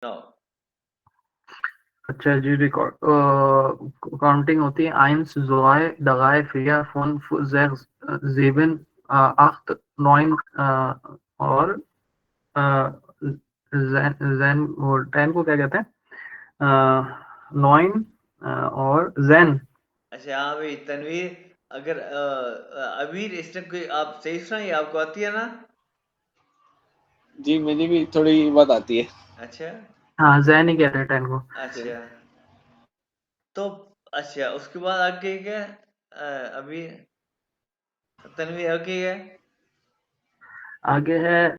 No अच्छा जी, record counting होती है। eins, zwei, drei, vier, fünf, sechs, sieben, acht, neun, और जेन जेन वो 10 को क्या कहते हैं? नॉइन और जेन। अच्छा हाँ भाई तनवीर, अगर अबीर इसने कोई आप सही सुना, ये आपको आती है ना? जी मुझे भी थोड़ी बहुत आती है। अच्छा हाँ, जेन ही कहते हैं 10 को। अच्छा तो अच्छा उसके बाद आगे क्या अभी तनवीर आगे क्या? आगे है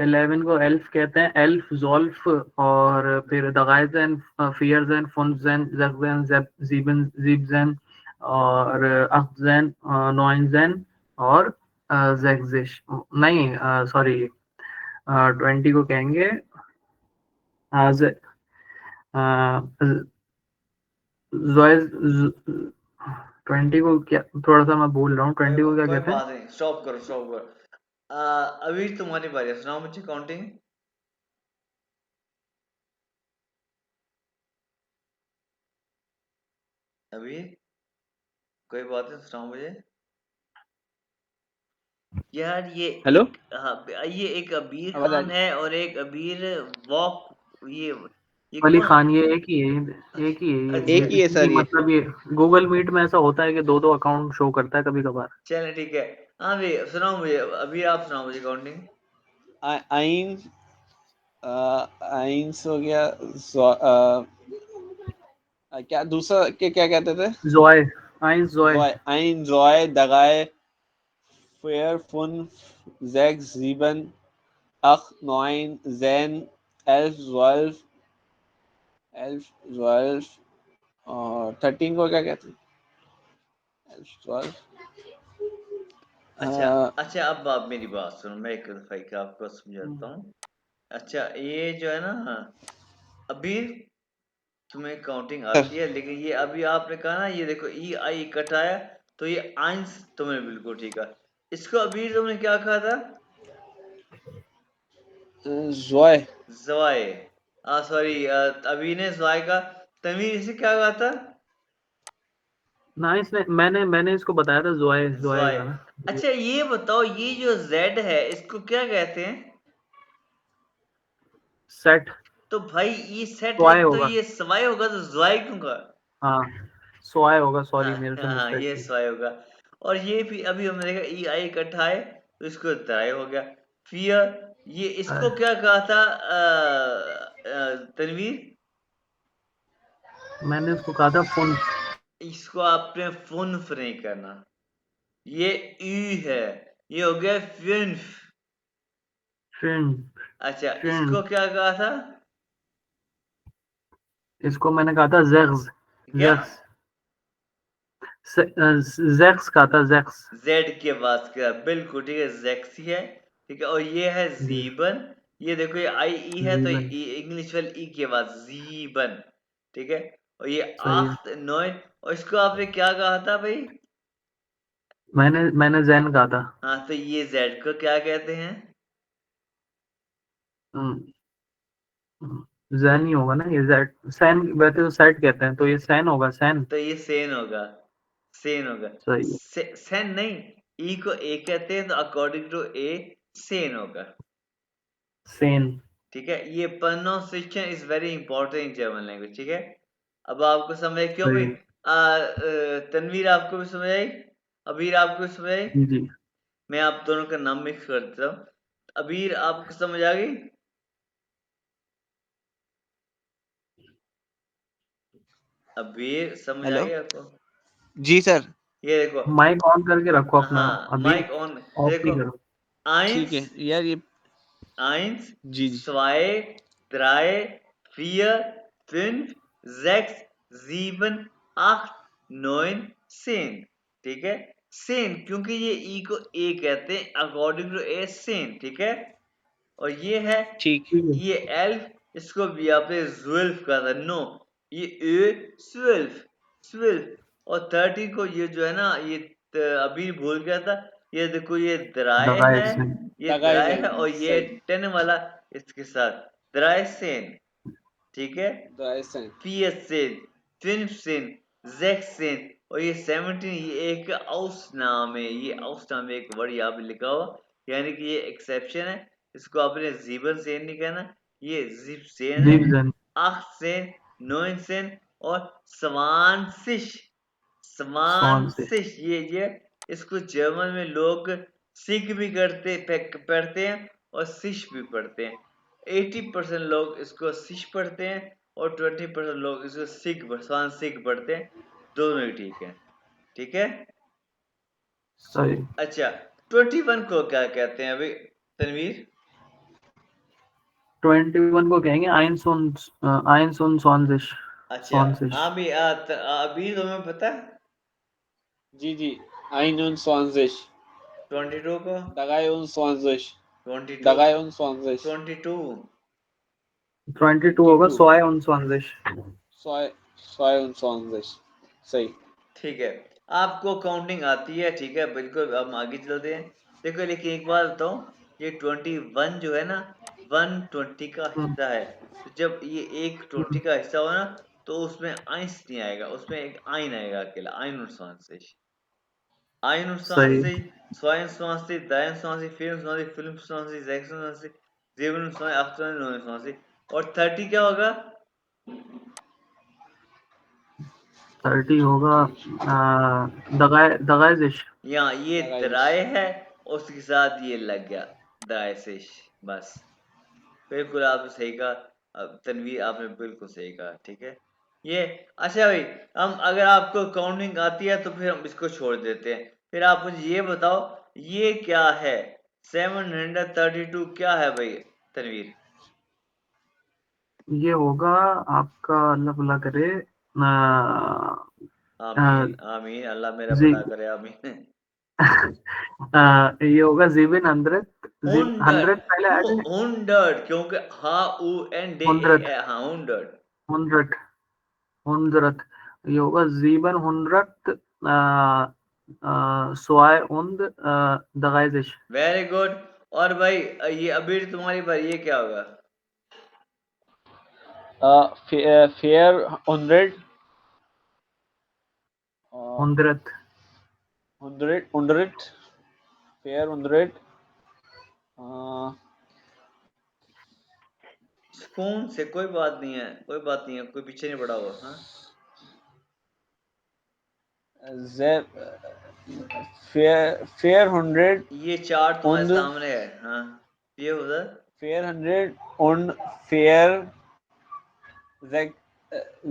11 को एल्फ कहते हैं, एल्फ, ज़ोल्फ, और फिर दगाइजन, फियरजन, फुनजन, जगजन, जीबन, जीबजन, और अखजन, नॉइनजन, और जैगजिश। नहीं, सॉरी, 20 को कहेंगे 20 को क्या, थोड़ा सा मैं भूल रहा हूँ, 20 को क्या कोई कहते हैं? बात नहीं, स्टॉप करो स्टॉप करो। अबीर तुम्हारी बारी है, सुनाओ मुझे काउंटिंग। अबीर कोई बात नहीं, सुनाओ मुझे यार। ये हेलो, एक हाँ, ये एक अबीर आवाज आ खान रही? है और एक अबीर वॉक। ये वली कौन? खान, ये एक ही है, एक ही है एक ये ही है इसकी सर ये। मतलब ये गूगल मीट में ऐसा होता है कि दो दो अकाउंट शो करता है कभी कभार। चलो ठीक है। हाँ भाई सुनाओ मुझे, अबीर आप सुनाओ मुझे काउंटिंग। आइंस, आइंस हो गया। क्या दूसरा के क्या कहते थे? जोय, आइंस जोय। जॉय, आइन, जॉय, दगाए, फेयर, फुन, जैक्स, जीबन, अख, नॉइन, जैन, एल्फ, ज्वाल्फ, एल्फ, ज्वाल्फ, और 13 को क्या कहते हैं? एल्फ, ज्वाल्फ, अच्छा अच्छा, अब आप मेरी बात सुनो, मैं एक दफा एक आपको समझाता हूँ। अच्छा ये जो है ना अबीर, तुम्हें काउंटिंग आती है, लेकिन ये अभी आपने कहा ना, ये देखो ई आई इकट्ठा है, तो ये आइंस तुमने बिल्कुल ठीक है। इसको अबीर तुमने क्या कहा था? जॉय। जवाए। सॉरी, अबीर ने जवाए का। तनवीर इसे क्या कहा था? ना, इसने मैंने मैंने इसको बताया था जोय, जोय जवाए। का ना। अच्छा ये बताओ, ये जो जेड है इसको क्या कहते हैं? सेट। तो भाई ये सेट है सोए तो होगा। ये सवाई होगा, तो जवाई क्यों कहा? हाँ, सोए होगा, हाँ सॉरी मेरे से हाँ, मिस्टेक ये थी। सवाई होगा। और ये भी अभी हमने देखा ई आई इकट्ठा है, तो इसको तराई हो गया। फियर, ये इसको क्या कहा था तनवीर? मैंने इसको कहा था फुन्स। इसको आपने फुनफ नहीं करना, ये ई है, ये हो गया फिनफ। फिन, अच्छा फिन। इसको क्या कहा था? इसको मैंने कहा था जेक्स, क्या? जेक्स, जेक्स कहा था, जेक्स। जेड के बाद क्या, बिल्कुल ठीक है, जेक्सी है। ठीक है, और ये है जी, जीबन। ये देखो ये आई ई है, तो जीवन। इंग्लिश वाले ई के बाद जीबन। ठीक है, और ये सही है। आख्त नॉइन, और इसको आपने क्या कहा था भाई? मैंने जैन कहा था। हाँ, तो ये जेड को क्या कहते हैं? जैन ही होगा ना ये, जेड सैन, वैसे तो सेट कहते हैं, तो ये सैन होगा, सैन। तो ये सेन होगा, सेन होगा। सही है। सेन नहीं, ई को ए कहते हैं, तो अकॉर्डिंग टू ए सेन होगा। सेन। ठीक है, ये pronunciation is very important in German language. ठीक है, अब आपको समझ आई क्यों भाई? सही है। तनवीर आपको भी समझ आई, अबीर आपको भी समझ आई। जी जी। मैं आप दोनों का नाम मिक्स कर देता हूँ। अबीर आपको समझ आ गई? अबीर समझ आ हेलो, गई आपको? जी सर। ये देखो, माइक ऑन करके रखो अपना। हाँ अभी माइक ऑन। ऑफ देखो, नहीं करो। ठीक आइंस, है यार ये। eins, जी जी। zwei, drei, vier, fünf, sechs, sieben, आठ, 9, 10। ठीक है, सेन, क्योंकि ये ई को ए कहते हैं, अकॉर्डिंग टू ए सेन। ठीक है, और ये है, ठीक। ठीक है। ये एल्फ, इसको भी आपने जुल्फ कहा था। नो, ये ए स्विल्फ, स्विल्फ। और 13 को ये जो है ना, ये अभी भूल गया था। ये देखो ये दराय दगाए है, सेन। ये दराय दगाइजन, है, और ये सही। 10 वाला इसके साथ दराय सेन। ठीक है, 13, 14, 15, 16 और ये 17 ये एक Ausnahme है, ये Ausnahme एक वर्ड यहाँ पे लिखा हुआ, यानी कि ये एक्सेप्शन है, इसको आपने जीवन सेन नहीं कहना, ये जिप सेन है, 17 8 सेन, 9 सेन और स्वांसिश, 20 ये इसको जर्मन में लोग सिग भी पढ़ते हैं और सिश भी पढ़ते हैं। 80% लोग इसको सिश पढ़ते हैं और 20% लोग इसको सिग पढ़ते हैं, दोनों ही ठीक है, ठीक है। सही। अच्छा 21 को क्या कहते हैं अभी तनवीर? 21 को कहेंगे eins und 20 अच्छा 20 अभी तुम्हें पता है जी 21, 22 को 23, 22 23, 22 22 होगा 22 22, सही। ठीक है, आपको काउंटिंग आती है, ठीक है, बिल्कुल। हम आगे चलते हैं। देखो लेकिन एक बात बताऊं, ये 21 जो है ना 120 का हिस्सा है, तो जब ये एक 20 का हिस्सा हो ना तो उसमें आइंस नहीं आएगा, उसमें एक आइन आएगा अकेला, आइन और सांसेश, आइन और सही। सांसेश, स्वाइन सांसेश, दाइन सांसेश, फिल्म सांसेश, जैक्सन सांसेश, जेवन सांसेश, अफ्तर नोन सांसेश। और 30 क्या होगा? 30 होगा दगाइश। यहाँ ये दराए है, उसके साथ ये लग गया दायशिश, बस। बिल्कुल आपने सही कहा, तनवीर आपने बिल्कुल सही कहा, ठीक है। ये अच्छा भाई, हम अगर आपको काउंटिंग आती है तो फिर हम इसको छोड़ देते हैं, फिर आप मुझे ये बताओ ये क्या है, 732 क्या है भाई तनवीर? ये होगा आपका, अल्लाह भला करे, आमीन आमीन, अल्लाह मेरा जी भला करे, आमीन। ये होगा जीबिन 100 100 100 पहले क्यों आएगा। 100? क्योंकि हा उ एन डे ए 100 हाँ 100। 100 100 ये होगा जीबन 100 सोए und दगाइश। Very good. और भाई ये अभी तुम्हारी बारी, ये क्या होगा? फेयर 100, 100 फेयर 100, सुकून से, कोई बात नहीं है, कोई बात नहीं है, कोई पीछे नहीं पड़ा हुआ। हाँ फेयर 100 ये चार्ट तुम्हारे und सामने है, हाँ ये उधर फेयर 100 und फेयर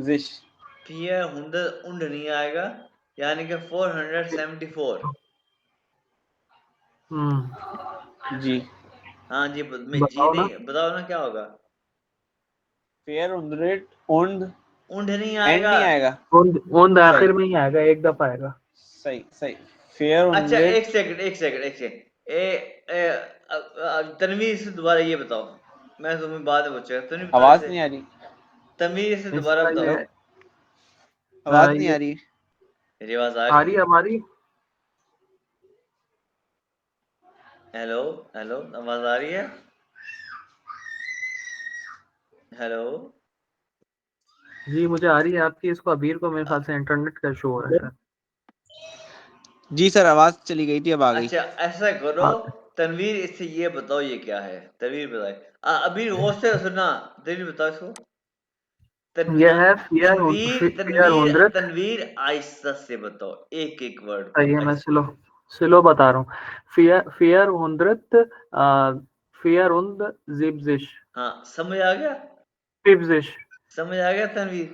sich। फियर हुंडर उंड नहीं आएगा, यानी कि 474। जी हाँ जी, मैं जी बताओ ना। नहीं बताओ ना क्या होगा? फेयर 100 und उंड नहीं एंड आएगा। नहीं आएगा। und सही आखिर में ही आएगा, एक दफा आएगा। सही फेयर अच्छा 100। एक सेकंड एक सेकंड एक सेकंड, तनवीर से दोबारा ये बताओ, मैं तुम्हें बाद में पूछूंगा, तनवीर बताओ आवाज इसे, नहीं आ रही। तनवीर से दोबारा इसका बताओ। ये हेलो, आवाज नहीं ये आ रही। मेरी आवाज आ आ रही रही है? है हमारी। हेलो हेलो, आवाज आ रही है? हेलो। जी मुझे आ रही है आपकी, इसको अबीर को मेरे ख्याल से इंटरनेट का इशू हो रहा है। जी सर, आवाज चली गई थी, अब आ गई। अच्छा ऐसा करो, हाँ, तनवीर इससे ये बताओ ये क्या है, तनवीर बताए। अबीर वो से सुनना, तनवीर बताओ इसको। ये है फियर फियर तनवीर 100। तनवीर आहिस्ता से बताओ एक एक वर्ड को, ये मैं स्लो स्लो बता रहा हूँ। फियर 100 फियर und 70 हाँ समझ आ गया, 70 समझ आ गया तनवीर?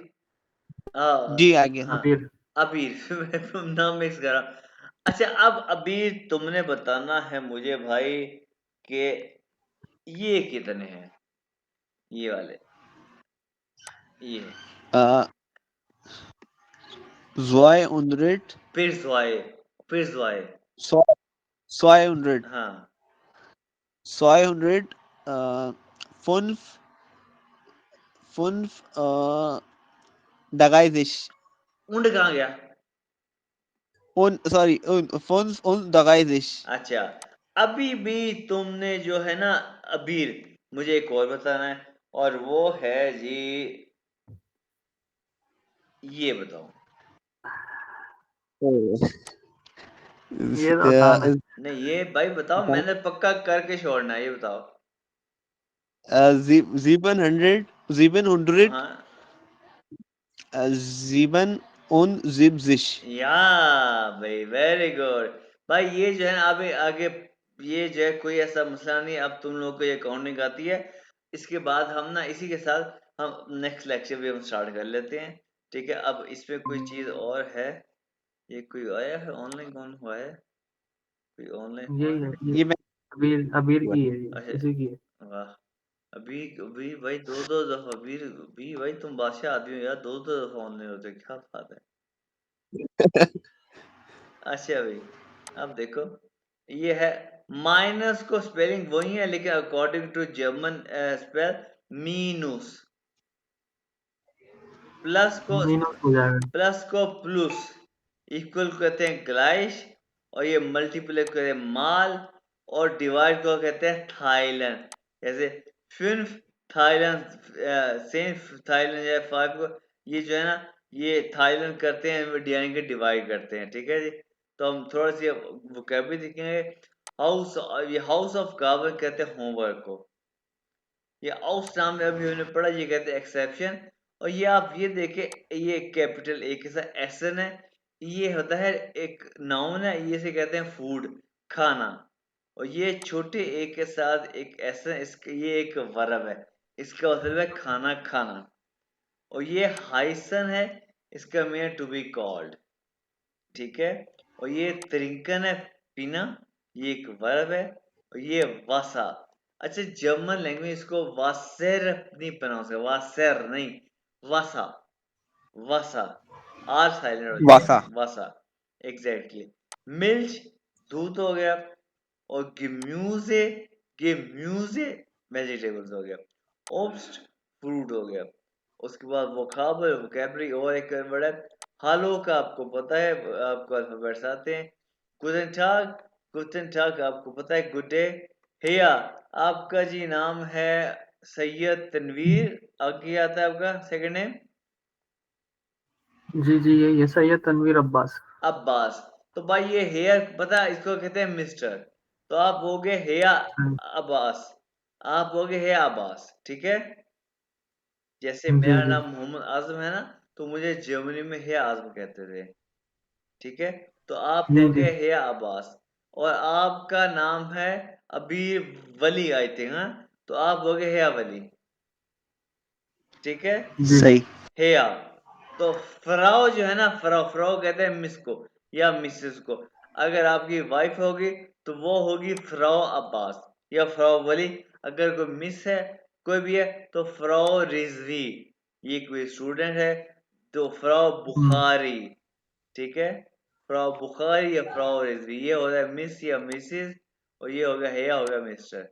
हाँ जी आ गया। हाँ। अबीर। अबीर मैं नाम मिक्स कर रहा। अच्छा अब अबीर तुमने बताना है मुझे भाई कि ये कितने हैं, ये वाले, ये ज़ोए 100, फिर स्वाए सोए 100, हाँ। सोए 100, फुनफ फुनफ दगाइश, उंड कहाँ गया? उन सॉरी उन फुनफ उन दगाइश। अच्छा अभी भी तुमने जो है ना अबीर, मुझे एक और बताना है, और वो है जी, ये बताओ। ये तो आसान है। नहीं ये भाई बताओ, मैंने पक्का करके छोड़ना है, ये बताओ। 700 700 हाँ 777 या भाई, वेरी गुड भाई। ये जो है ना, अभी आगे ये जो है कोई ऐसा मसला नहीं, अब तुम लोगों को ये काउंटिंग आती है। इसके बाद हम ना इसी के साथ हम नेक्स्ट लेक्चर भी हम स्टार्ट कर लेते हैं, ठीक है। अब इसमें कोई चीज और है, ये कोई आया है ऑनलाइन, कौन हुआ है, कोई ऑनलाइन हुआ यही है? है ये। ये मैं अबीर की है, ये अच्छा, इसी की है। वाह। अभी अभी भाई दो दफा वीर, भी भाई तुम बादशाह आदमी हो यार, दो दफा ऑनलाइन होते हो, क्या बात है। अच्छा भाई, अब देखो, ये है माइनस को स्पेलिंग वही है, लेकिन अकॉर्डिंग टू जर्मन स्पेल मीनूस। प्लस को मीनस हो जाएगा। प्लस इक्वल को कहते हैं ग्लाइश, और ये मल्टीप्लाई को कहते हैं माल, और डिवाइड को कहते हैं थाईलैंड। जैसे फिफ्थ थाईलैंड, सेम थाईलैंड या फाइव को, ये जो है ना, ये थाईलैंड करते हैं, यानी कि डिवाइड करते हैं, ठीक है जी। तो हम थोड़ा सी वोकैबुलरी देखेंगे। हाउस, ये हाउस ऑफ कार्बन कहते हैं होमवर्क को। ये आउस नाम में अभी हमने पढ़ा, ये कहते हैं एक्सेप्शन। और ये आप ये देखें, ये कैपिटल ए के साथ एसन है, ये होता है एक नाउन है, ये से कहते हैं फूड, खाना। और ये छोटे ए के साथ एक एसन, इसका ये एक वर्ब है, इसका मतलब है खाना खाना। और ये हाइसन है, इसका मीन टू बी कॉल्ड, ठीक है। और ये त्रिंकन है, पीना, ये एक वर्ब है। और ये वासा, अच्छा जर्मन लैंग्वेज इसको वासेर नहीं प्रोनाउंस है, वासेर नहीं, वासा, वासा, आर साइलेंट हो वासा जाएगा, वासा, एग्जैक्टली। मिल्च, दूध हो गया। और गिम्यूजे, गिम्यूजे वेजिटेबल्स हो गया। ओब्स्ट, फ्रूट हो गया। उसके बाद वोकाबल, वोकैबुलरी, और एक वर्ड है हालो का, आपको पता है, आपको अल्फाबेट्स आते हैं। गुडन टाग, गुडन टाग आपको पता है, गुड डे। हेया, आपका जी नाम है सैयद तनवीर, आगे आता है आपका सेकंड नेम जी जी, ये सही है, तनवीर अब्बास। अब्बास। तो भाई ये हेयर पता है, इसको कहते हैं मिस्टर। तो आप हो गए हेया अब्बास, आप हो गए हेया अब्बास, ठीक है। जैसे जी मेरा जी नाम मोहम्मद आजम है ना, तो मुझे जर्मनी में हेया आजम कहते थे, ठीक है। तो आप जी हो जी गए हेया अब्बास। और आपका नाम है अबीर वली, आई थिंक, हाँ। तो आप हो गए हेया वली, ठीक है। जी सही हेया। तो फ्राउ जो है ना, फ्राउ, फ्राउ कहते हैं मिस को या मिसेस को। अगर आपकी वाइफ होगी तो वो होगी फ्राउ अब्बास या फ्राउ वली। अगर कोई मिस है, कोई भी है, तो फ्राउ रिजवी, ये कोई स्टूडेंट है, तो फ्राउ बुखारी, ठीक है। फ्राउ बुखारी या फ्राउ रिजवी, ये हो गया मिस या मिसेस, और ये हो गया हेया, हो गया मिस्टर,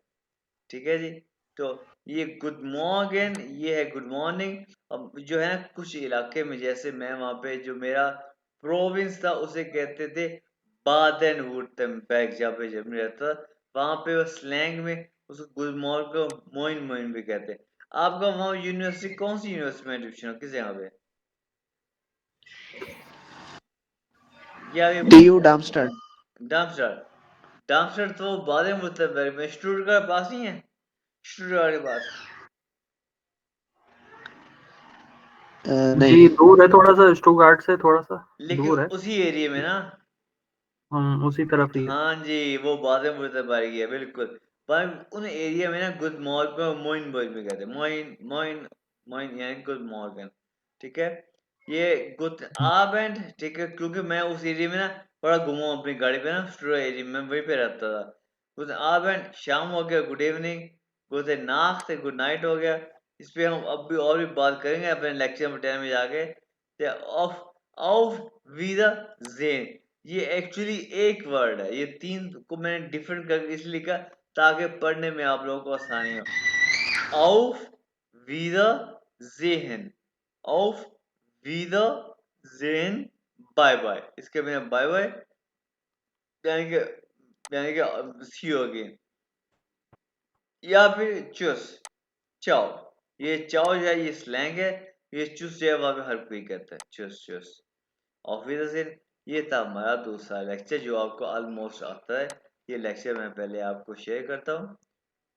ठीक है जी। तो ये गुड मॉर्गन, ये है गुड मॉर्निंग। अब जो है ना, कुछ इलाके में, जैसे मैं वहां पे, जो मेरा प्रोविंस था, उसे कहते थे बादन वुर्तम्बर्ग, जहाँ पे जब मैं रहता था, वहां पे वो स्लैंग में उसको गुड मॉर्निंग को मोइन मोइन भी कहते हैं। आपका वहाँ यूनिवर्सिटी, कौन सी यूनिवर्सिटी में एडमिशन हो, किस जगह पे? या ये टीयू डामस्टर डामस्टर, डामस्टर तो बादन वुर्तम्बर्ग में स्टूटगार्ट के पास नहीं है, स्टूटगार्ट के पास। जी, नहीं दूर है थोड़ा सा, स्टुटगार्ट से थोड़ा सा लेकिन दूर है। उसी एरिया में ना, उसी तरफ ही है। हाँ जी, वो बातें मुझे पाई है बिल्कुल। पर उन एरिया में ना गुड मॉर्गन मोइन बोल भी कहते हैं, मोइन मोइन मोइन, यानी गुड मॉर्गन, ठीक है। ये गुड आबेंड, ठीक है, क्योंकि मैं उस एरिया में ना बड़ा घुमा हूं अपनी गाड़ी पे ना, स्टूडियो एरिया में वहीं पे रहता था। गुड आबेंड शाम हो गया, गुड इवनिंग। गुड नाश्त, गुड नाइट हो गया। इस पे हम अब भी और भी बात करेंगे अपने लेक्चर में, टाइम में जाके। ऑफ ऑफ विद जेन, ये एक्चुअली एक वर्ड है, ये तीन को मैंने डिफरेंट करके इसलिए लिखा ताकि पढ़ने में आप लोगों को आसानी हो। auf Wiedersehen, auf Wiedersehen, bye bye, इसके में बाय बाय, यानी कि सी हो गई, या फिर चुस, चाओ, ये चाओ जो है ये स्लैंग है, ये चुस जो है वहाँ पे हर कोई कहता है, चुस चुस। और फिर ये था हमारा दूसरा लेक्चर जो आपको ऑलमोस्ट आता है। ये लेक्चर मैं पहले आपको शेयर करता हूँ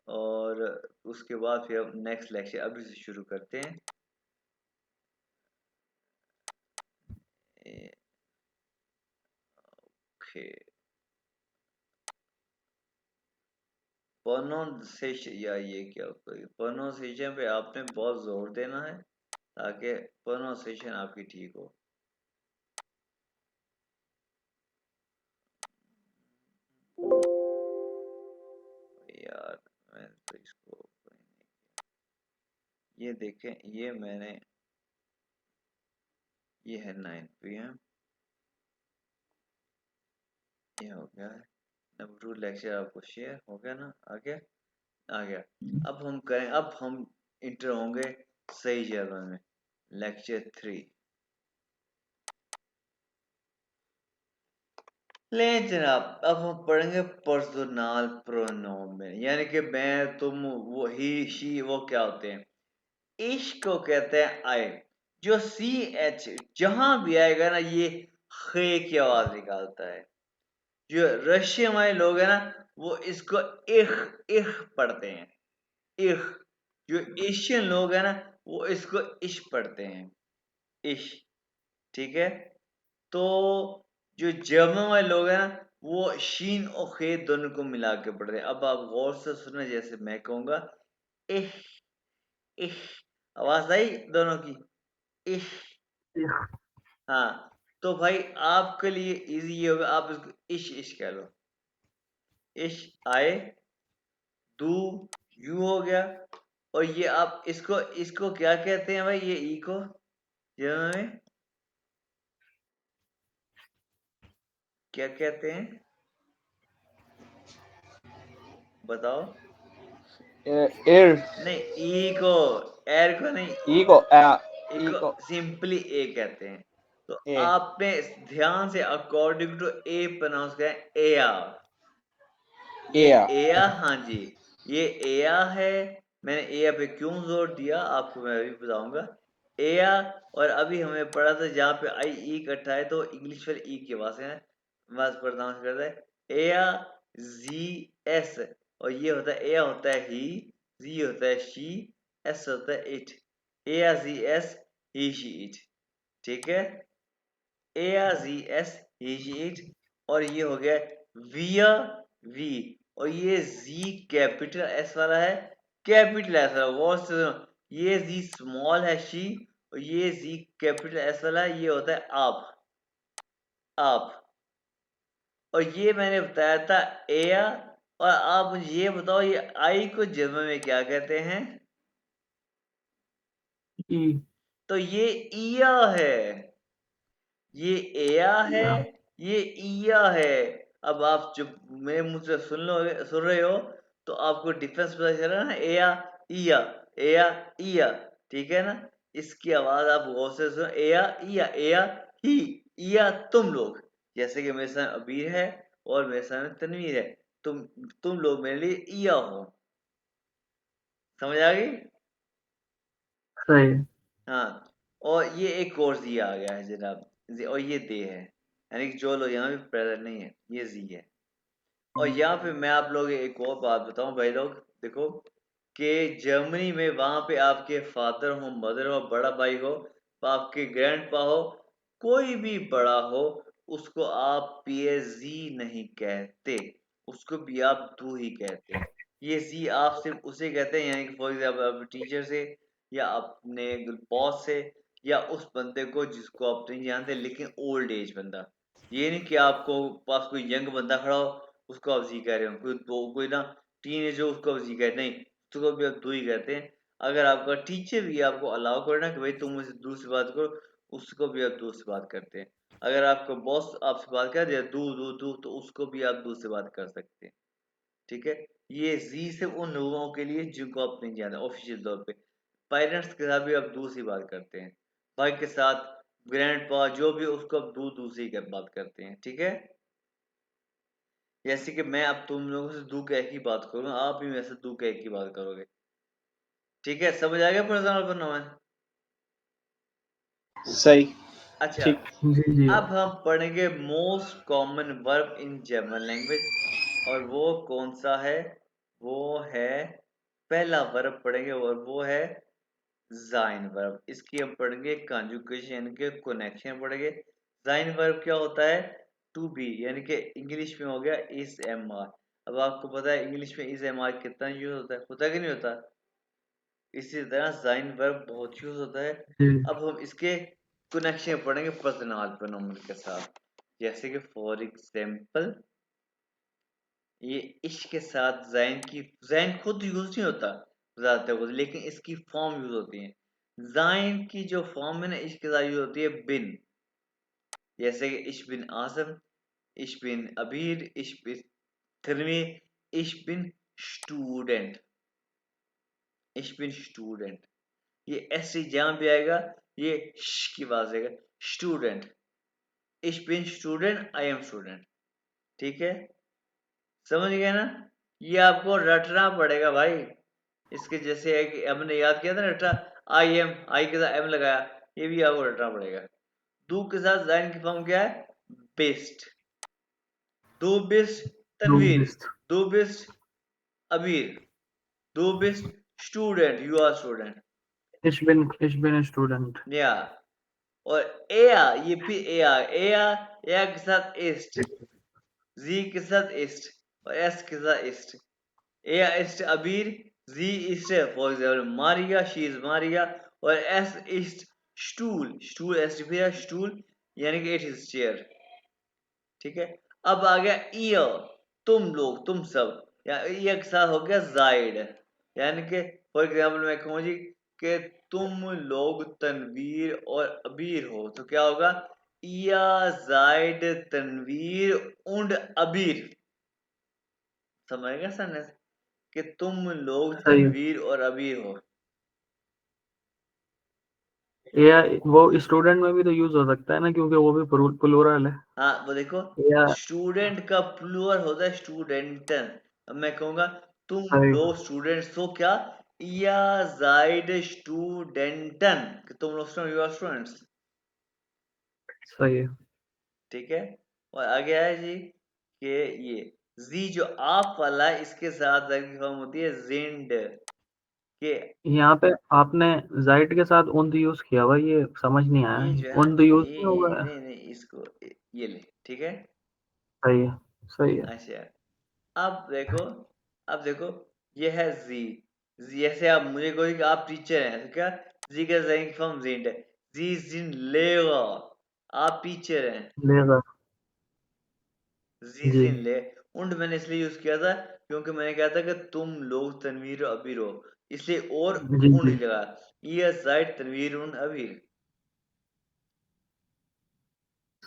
और उसके बाद फिर हम नेक्स्ट लेक्चर अभी से शुरू करते हैं। ओके, प्रोनाउंसिएशन या ये क्या होता है, प्रोनाउंसिएशन पे आपने बहुत जोर देना है ताकि प्रोनाउंसिएशन आपकी ठीक हो। यार मैं तो इसको ये देखें, ये मैंने ये है 9 PM, ये हो गया है नंबर 2 लेक्चर आपको शेयर हो गया ना, आ गया आ गया। अब हम करें, अब हम इंटर होंगे सही जर्मन में, लेक्चर 3। ले जनाब, अब हम पढ़ेंगे पर्सनल प्रोनोम में, यानी कि मैं तुम वो ही शी वो क्या होते हैं। इश को कहते हैं आई, जो CH जहां भी आएगा ना ये खे की आवाज निकालता है। जो रशियन वाले लोग हैं ना वो इसको इख इख पढ़ते हैं, इख। जो एशियन लोग हैं ना वो इसको इश पढ़ते हैं, इश। ठीक है, तो जो जर्मन वाले लोग हैं ना वो शीन और खे दोनों को मिला के पढ़ रहे हैं। अब आप गौर से सुने, जैसे मैं कहूंगा इह इह, आवाज आई दोनों की, इह। हाँ, तो भाई आपके लिए इजी ये होगा, आप इसको इश इश कह लो। इश आए, दू यू हो गया। और ये आप इसको इसको क्या कहते हैं भाई, ये ई को जर्मन में क्या कहते हैं, बताओ। एयर नहीं, ई को, एर को नहीं, ईको ई को ईको सिंपली ए कहते हैं। तो ए आपने ध्यान से अकॉर्डिंग टू ए प्रोनाउंस करें, एया। ये एया एया, हाँ जी, ये एया है। मैंने एया पे क्यों जोर दिया आपको मैं अभी बताऊंगा। एया, और अभी हमें पढ़ा था जहाँ पे आई ई इकट्ठा है तो इंग्लिश पर ई की आवाज है, बस प्रोनाउंस करता है एया, जी एस। और ये होता है, एया होता है ही, जी होता है शी, एस होता है इट। एया जी एस, ही शी इट। ठीक है, एया जी एस, ही शी इट। और ये हो गया विया, वी। और ये जी कैपिटल एस वाला है, कैपिटल एस वाला, गौर से सुनो। ये जी स्मॉल है शी, और ये जी कैपिटल एस वाला है, ये होता है आप, आप। और ये मैंने बताया था एया। और आप मुझे ये बताओ, ये आई को जर्मन में क्या कहते हैं। ई तो ये इया है, ये एया है, या ये इया है। अब आप जब मेरे मुंह से सुन रहे हो तो आपको डिफरेंस पता चल रहा है ना, एया इया, एया इया। ठीक है ना, इसकी आवाज आप गौर से सुनो, एया इया, एया ही, इया तुम लोग। जैसे कि मेरे साथ अबीर है और मेरे साथ तनवीर है, तुम लोग मेरे लिए इया हो। समझ आ गई। सही हाँ, और ये एक कोर्स दिया आ गया है जनाब, और ये दे है, यानी कि जो लोग यहाँ पे प्रेजेंट नहीं है ये जी है। और यहाँ पे मैं आप लोग एक और बात बताऊं भाई लोग, देखो कि जर्मनी में वहां पे आपके फादर हो, मदर हो, बड़ा भाई हो, आपके ग्रैंड पा हो, कोई भी बड़ा हो, उसको आप PSG नहीं कहते, उसको भी आप तू ही कहते हैं। ये जी आप सिर्फ उसे कहते हैं, यानी कि फॉर एग्जाम्पल आप टीचर से या अपने बॉस से, या उस बंदे को जिसको आप नहीं जानते लेकिन ओल्ड एज बंदा। ये नहीं कि आपको पास कोई यंग बंदा खड़ा हो उसको आप जी कह रहे हो, कोई ना टीनेजर उसको आप जी कह रहे, नहीं, उसको भी आप तू ही कहते हैं। अगर आपका टीचर भी आपको अलाउ करना कि भाई तुम मुझसे दूर से बात करो, उसको भी आप दूर से बात करते हैं। अगर आपका बॉस आपसे बात कर दिया दू दू दू, तो उसको भी आप दूर से बात कर सकते हैं। ठीक है, ये जी से उन लोगों के लिए जिनको आप नहीं जानते ऑफिशियल तौर पे। पेरेंट्स के साथ भी आप दूर से बात करते हैं, भाई के साथ, ग्रैंड पा जो भी, उसको आप दूर दूर से ही बात करते हैं। ठीक है, जैसे कि मैं अब तुम लोगों से दू कह की बात करूँ, आप भी मेरे से दू कह की बात करोगे। ठीक है, समझ आ गया पर्सनल प्रोनाउन? सही। अच्छा, ठीक। जी अब हम पढ़ेंगे most common verb in German language, और वो कौन सा है? वो है पहला वर्ब पढ़ेंगे और वो है ज़ाइन वर्ब। इसकी हम पढ़ेंगे कंजुगेशन यानी कि कनेक्शन पढ़ेंगे। ज़ाइन वर्ब क्या होता है? टू बी, यानी कि इंग्लिश में हो गया इज एम आर। अब आपको पता है इंग्लिश में इज एम आर कितना यूज होता है कि नहीं होता? इसी तरह ज़ाइन वर्ब बहुत यूज होता है। जी अब हम इसके कनेक्शन पढ़ेंगे पर्सनल प्रोनाउन के साथ, जैसे कि फॉर एग्जाम्पल ये इश के साथ ज़ैन खुद यूज नहीं होता ज्यादातर, लेकिन इसकी फॉर्म यूज होती है। ज़ाइन की जो फॉर्म है ना, इश के साथ यूज होती है बिन, जैसे कि इश बिन आजम, इश बिन अबीर, इश बिन थरवी, इश बिन स्टूडेंट, इश बिन स्टूडेंट। ये एस जहां भी आएगा ये श की आवाज आएगा, स्टूडेंट। इश बिन स्टूडेंट, आई एम स्टूडेंट। ठीक है, समझ गए ना? ये आपको रटना पड़ेगा भाई। इसके जैसे है कि हमने याद किया था ना रटा, आई एम, आई के साथ एम लगाया, ये भी आपको रटना पड़ेगा। दू के साथ जाइन की फॉर्म क्या है? बेस्ट। दो बिस्ट दो तनवीर, बिस्त दो बिस्ट अबीर, दो बिस्ट student, you are student. ich bin ein Student या और एया, ये भी एया के साथ ईस्ट, जी के साथ ईस्ट और एस के साथ ईस्ट। एया ईस्ट अबीर, जी ईस्ट for example Maria, she is Maria, और एस ईस्ट स्टूल, स्टूल एस स्टूल, यानी कि इट इज चेयर। ठीक है, अब आ गया ईयर, तुम लोग, तुम सब, या ईयर के साथ हो गया जाइड, यानी कि फॉर एग्जाम्पल मैं कहूँ जी कि तुम लोग तनवीर और अबीर हो, तो क्या होगा? इया जाइड तनवीर उंड अबीर। समझ गया सर कि तुम लोग सही तनवीर और अबीर हो। या वो स्टूडेंट में भी तो यूज हो सकता है ना, क्योंकि वो भी प्लूरल है हाँ वो देखो, या स्टूडेंट का प्लूरल होता है स्टूडेंटन। अब मैं कहूंगा तुम सही लोग स्टूडेंट्स हो, क्या? या जाइड स्टूडेंटन, कि तुम लोग यू आर स्टूडेंट्स। सही है। ठीक है, और आगे है जी कि ये जी जो आप वाला है, इसके साथ फॉर्म होती है जिंड के। यहाँ पे आपने जाइड के साथ उन्द यूज किया हुआ, ये समझ नहीं आया। ये जो है उन्द यूज नहीं ये होगा? नहीं नहीं इसको ये ले, ठीक है। सही है, सही है। अच्छा, अब देखो, अब देखो, ये है जी। जैसे आप मुझे कहो कि आप टीचर हैं, तो क्या? जी का ज़ाइन फॉर्म जिंड है, जी जिन लेगा, आप टीचर हैं, लेगा जी जी जिन ले। उंड मैंने इसलिए यूज किया था क्योंकि मैंने कहा था कि तुम लोग तनवीर और अबीर हो, इसलिए और जी उंड जी लगा, ये साइड तनवीर उंड अबीर।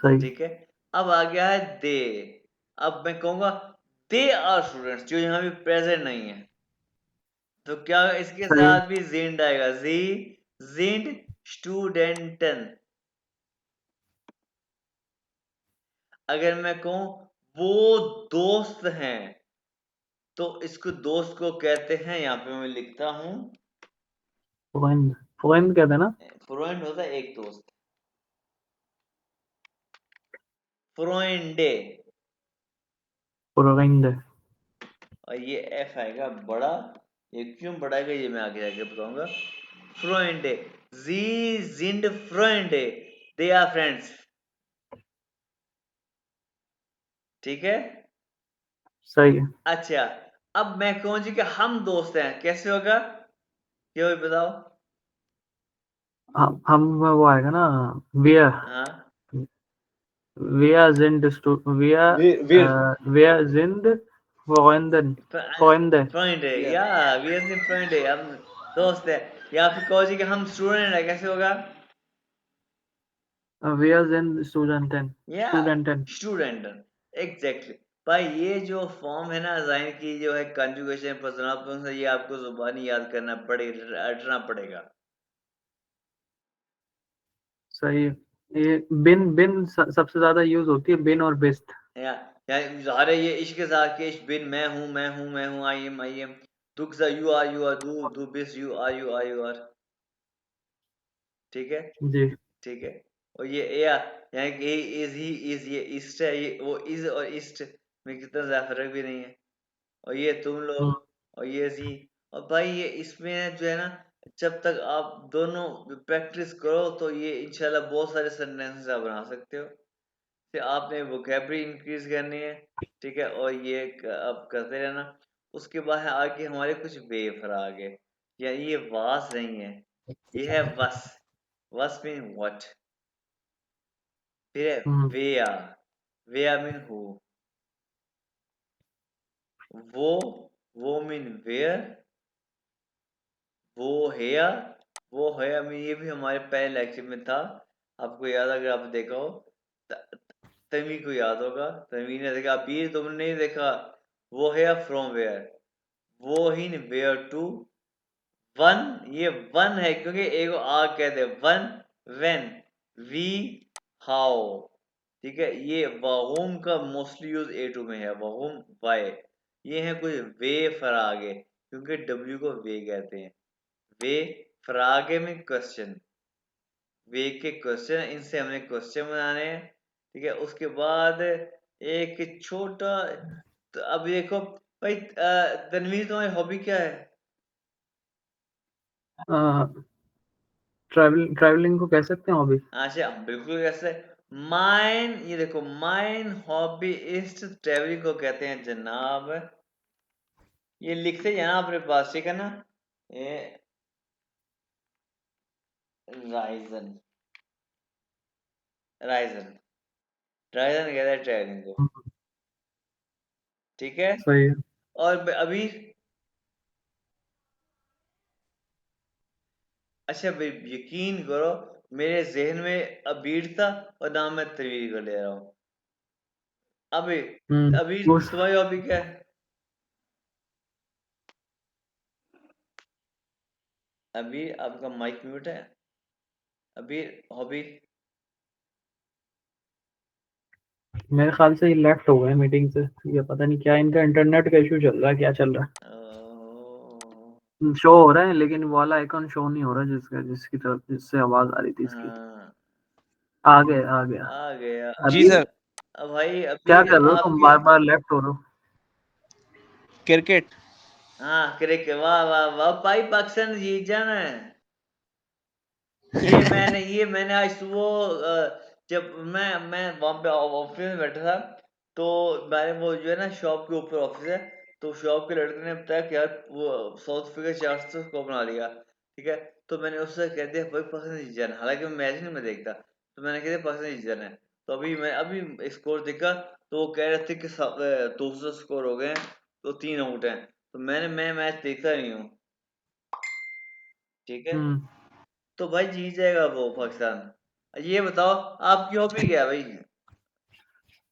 सही ठीक है, अब आ गया है दे। अब मैं कहूंगा दे आर स्टूडेंट्स, जो यहाँ भी प्रेजेंट नहीं है, तो क्या इसके सही साथ भी जिंड आएगा, जी जिंड स्टूडेंटन। अगर मैं कहूं वो दोस्त हैं, तो इसको दोस्त को कहते हैं, यहाँ पे मैं लिखता हूं, फ्रेंड, फ्रेंड कहते हैं ना? फ्रेंड होता है एक दोस्त, फ्रेंडे। फ्रेंड और ये एफ आएगा बड़ा, ये क्यों बड़ा आएगा ये मैं आगे जाके बताऊंगा। फ्रेंडे, जी जिंड फ्रेंडे, दे आर फ्रेंड्स। ठीक है, सही है। अच्छा, अब मैं कहूं जी कि हम दोस्त हैं, कैसे होगा? क्यों बताओ? हम वो आएगा ना, wir हाँ, wir sind wir sind Freunden Freunde friend है, Yeah. या वी आर फ्रेंड है, हम दोस्त है। या फिर कहो जी कि हम स्टूडेंट है, कैसे होगा? wir sind Studenten या Studenten स्टूडेंट, एग्जैक्टली। भाई ये जो फॉर्म है ना अजाइन की, जो है कंजुगेशन पर्सन, ये आपको जुबानी याद करना रटना पड़ेगा। सही है। ये बिन बिन सबसे ज्यादा यूज होती है, बिन और बेस्ट। या ज़ाहिर है ये इश्क के साथ के इश्क बिन, मैं हूँ मैं हूँ मैं हूँ, आई एम, दुख यू आर दू बिस यू आर, ठीक है जी। ठीक है। और ये या यहाँ कि इज ही इज, ये ईस्ट है, ये वो इज और ईस्ट में कितना ज्यादा फर्क भी नहीं है। और ये तुम हम्म, लोग और ये जी। और भाई ये इसमें जो है ना, जब तक आप दोनों प्रैक्टिस करो तो ये इंशाल्लाह बहुत सारे सेंटेंसेस आप बना सकते हो। फिर आपने वोकैबुलरी इंक्रीज करनी है, ठीक है, और ये आप करते रहना। उसके बाद है आगे हमारे कुछ बेफराग है, या ये वास नहीं है, ये है वस। वस मीन व्हाट। फिर है हम्म, वेया, वेया मीन हु। वो वो मीन वेयर। वो है मीन, ये भी हमारे पहले लेक्चर में था, आपको याद, अगर आप देखा हो। तन्वी को याद होगा, तन्वी ने देखा, अबीर तुमने नहीं देखा। वो है फ्रॉम वेयर, वो ही वेयर टू। वन, ये वन है क्योंकि एक आग कहते हैं वन, व्हेन, वी, हाउ, ठीक है। ये वाहुम का मोस्टली यूज ए टू में है, वाहुम वाई। ये है कुछ वे फरागे, क्योंकि डब्ल्यू को वे कहते हैं। वे फरागे में क्वेश्चन, वे के क्वेश्चन, इनसे हमने क्वेश्चन बनाने हैं, ठीक है। उसके बाद एक छोटा, तो अब देखो भाई, तनवीर तुम्हारी हॉबी क्या है? ट्रैवलिंग को कह सकते हैं हॉबी। अच्छा बिल्कुल, कैसे। माइन, ये देखो, माइन हॉबी इज ट्रेवलिंग को कहते हैं जनाब। ये लिखते जाना अपने पास, ठीक है ना। ये राइजन, राइजन, राइजन कहता है ट्रेवलिंग को, ठीक है। सही है। और अभी, अच्छा भाई यकीन करो, मेरे जहन में अबीर था और नाम मैं तनवीर को ले रहा हूँ। अभी, अभी उस तुम्हारी हॉबी क्या है? अभी आपका माइक म्यूट है। अभी हॉबी, मेरे ख्याल से ये लेफ्ट हो गए मीटिंग से। ये पता नहीं क्या इनका इंटरनेट का इशू चल रहा है, क्या चल रहा है। शो हो रहा है लेकिन वो वाला आइकॉन शो नहीं हो रहा जिसका, जिसकी तरफ जिससे आवाज आ रही थी इसकी। हाँ, आ गया आ गया। आ गया। जी अभी सर। अब भाई क्या अभी कर रहे हो तुम, आपके, बार बार लेफ्ट हो रहे हो? क्रिकेट। हाँ क्रिकेट, वाह वाह वाह भाई, पाकिस्तान जीत जाना है। ये मैंने आज सुबह, जब मैं वहां पे ऑफिस में बैठा था, तो मैंने वो जो है ना शॉप के ऊपर ऑफिस है, तो शॉप के लड़के ने बताया कि यार वो साउथ अफ्रीका 400 को बना लिया, ठीक है। तो मैंने उससे कह दिया भाई पाकिस्तान जीत जाना, हालांकि मैं मैच नहीं मैं देखता, तो मैंने कह दिया पाकिस्तान जीत जाना है। तो अभी स्कोर देखा, तो वो कह रहे थे कि 200 स्कोर हो गए हैं, तो 3 आउट हैं। तो मैं मैच देखता नहीं हूँ, ठीक है। हम्म। तो भाई जीत जाएगा वो पाकिस्तान। ये बताओ आपकी हॉबी क्या है भाई?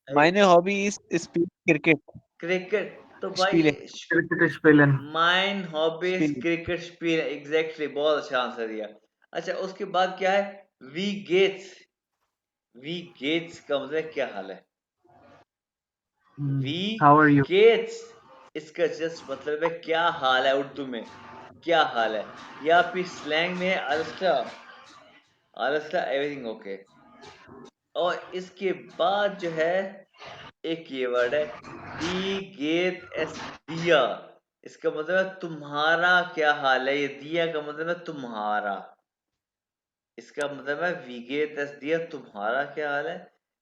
मायने हॉबी इज स्पीड क्रिकेट। क्रिकेट, तो भाई स्पीले क्रिकेट स्पेलिंग। माइन हॉबीज स्पीले क्रिकेट स्पील, एग्जैक्टली, बहुत अच्छा आंसर दिया। अच्छा उसके बाद क्या है? वी गेट्स, वी गेट्स का मतलब क्या हाल है? वी हाउ आर यू? गेट्स, इसका जस्ट मतलब है क्या हाल है, उर्दू में क्या हाल है, या फिर स्लैंग में है अलस्टा, अलस्टा एवरीथिंग ओके। और इसके बाद जो है एक ये वर्ड है, वी गेट एस दिया। इसका मतलब है तुम्हारा क्या हाल है, ये दिया का मतलब है तुम्हारा। इसका मतलब है वी गेट एस दिया, तुम्हारा क्या हाल है।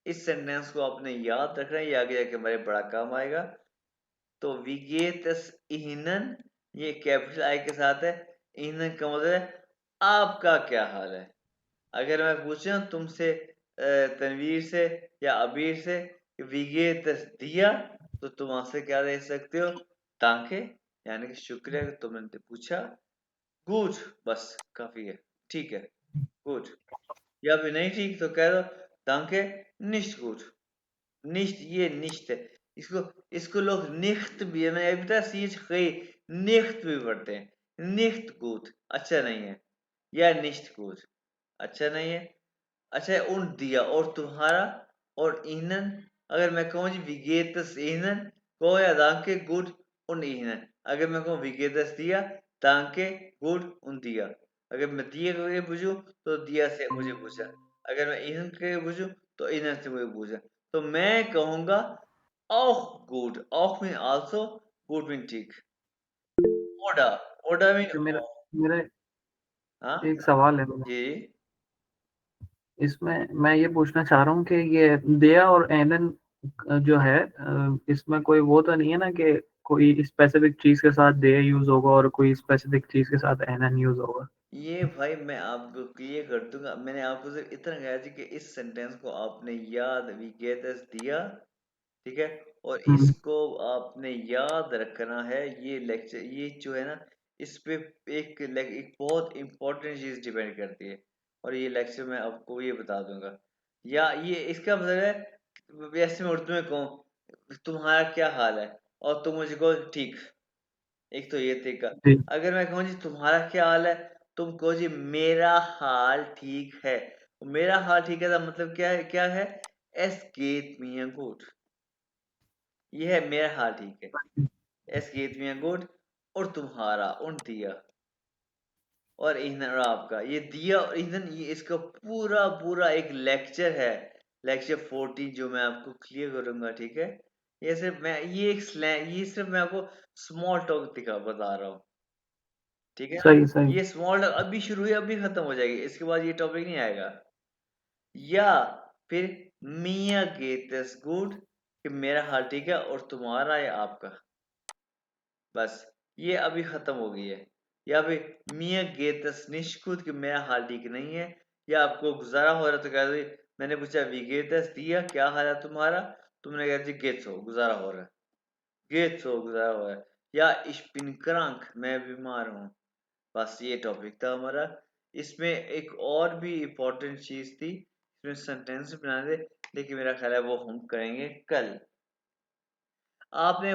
इस सेंटेंस को आपने याद रखना है, ये आगे जाके हमारे बड़ा काम आएगा। तो वी गेट एस इहनन, ये कैपिटल आई के साथ है। इहनन का मतलब है आपका क्या हाल है। अगर मैं पूछूं तुमसे, तनवीर से या अबीर से, विगे दिया, तो तुम वहां से क्या दे सकते हो? ताके, यानी कि शुक्रिया कि तुमने पूछा। गुड, बस काफी है, ठीक है, गुड। या फिर नहीं ठीक तो कह दो ताके, निश्ट गुड। निश्ट, ये निश्ट है, इसको इसको लोग निख्त भी है, मैं बता सीज कई निख्त भी पढ़ते हैं। निख्त गुड अच्छा नहीं है, या निश्त गुड अच्छा नहीं है। अच्छा उन दिया और तुम्हारा और ईहनन, अगर मैं कहूँ जी विगेतस ईहनन, को या दांके गुड उन ईहनन, अगर मैं कहूँ wie geht es dir, danke, gut und dir। अगर मैं dir करके पूछूं तो dir से मुझे पूछा, अगर मैं ihnen करके पूछूं तो ihnen से मुझे पूछा। तो मैं कहूँगा auch gut, auch mean also, gut mean ठीक। oder mean तो मेरा auch। मेरा हाँ एक सवाल है मेरा। जी इसमें मैं ये पूछना चाह रहा हूँ कि ये दिया और एनन जो है इसमें कोई वो तो नहीं है ना कि कोई स्पेसिफिक चीज के साथ दे यूज होगा और कोई स्पेसिफिक चीज के साथ एनन यूज होगा? ये भाई मैं आपको क्लियर कर दूंगा। मैंने आपको सिर्फ इतना कहा था कि इस सेंटेंस को आपने याद wie geht es दिया, ठीक है, और हम्म, इसको आपने याद रखना है। ये लेक्चर ये जो है ना, इस पे एक बहुत इंपॉर्टेंट चीज डिपेंड करती है, और ये लेक्चर मैं आपको ये बता दूंगा। या ये इसका मतलब है, वैसे मैं उर्दू में कहूँ तुम्हारा क्या हाल है और तुम मुझे कहो ठीक, एक तो ये तरीका। जी अगर मैं कहूँ जी तुम्हारा क्या हाल है, तुम कहो जी मेरा हाल ठीक है। मेरा हाल ठीक है का मतलब क्या है? Es geht mir gut। ये है मेरा हाल ठीक है। Es geht mir gut और तुम्हारा उन दिया और ईंधन और आपका, ये दिया और ईंधन, ये इसका पूरा पूरा एक लेक्चर है, लेक्चर 14, जो मैं आपको क्लियर करूंगा, ठीक है। ये सिर्फ मैं ये एक स्लैंग, ये सिर्फ मैं आपको स्मॉल टॉक बता रहा हूँ, ठीक है ना। सही सही। ये स्मॉल टॉक अभी शुरू हुई, अभी खत्म हो जाएगी, इसके बाद ये टॉपिक नहीं आएगा। या फिर मिया गेट गुड, कि मेरा हाल ठीक है और तुम्हारा या आपका, बस ये अभी खत्म हो गई है। या फिर मिया गेतस निश्कुत, कि मेरा हाल ठीक नहीं है, या आपको गुजारा हो रहा तो कह दो मैंने पूछा वी गेतस दिया क्या हाल है तुम्हारा, तुमने कहा जी गेट्स हो गुजारा हो रहा है, गेट्स हो गुजारा हो रहा है। या इश्पिन क्रंक, मैं बीमार हूँ। बस ये टॉपिक था हमारा। इसमें एक और भी इम्पोर्टेंट चीज थी, इसमें सेंटेंस बनाने थे, लेकिन मेरा ख्याल है वो हम करेंगे कल। आपने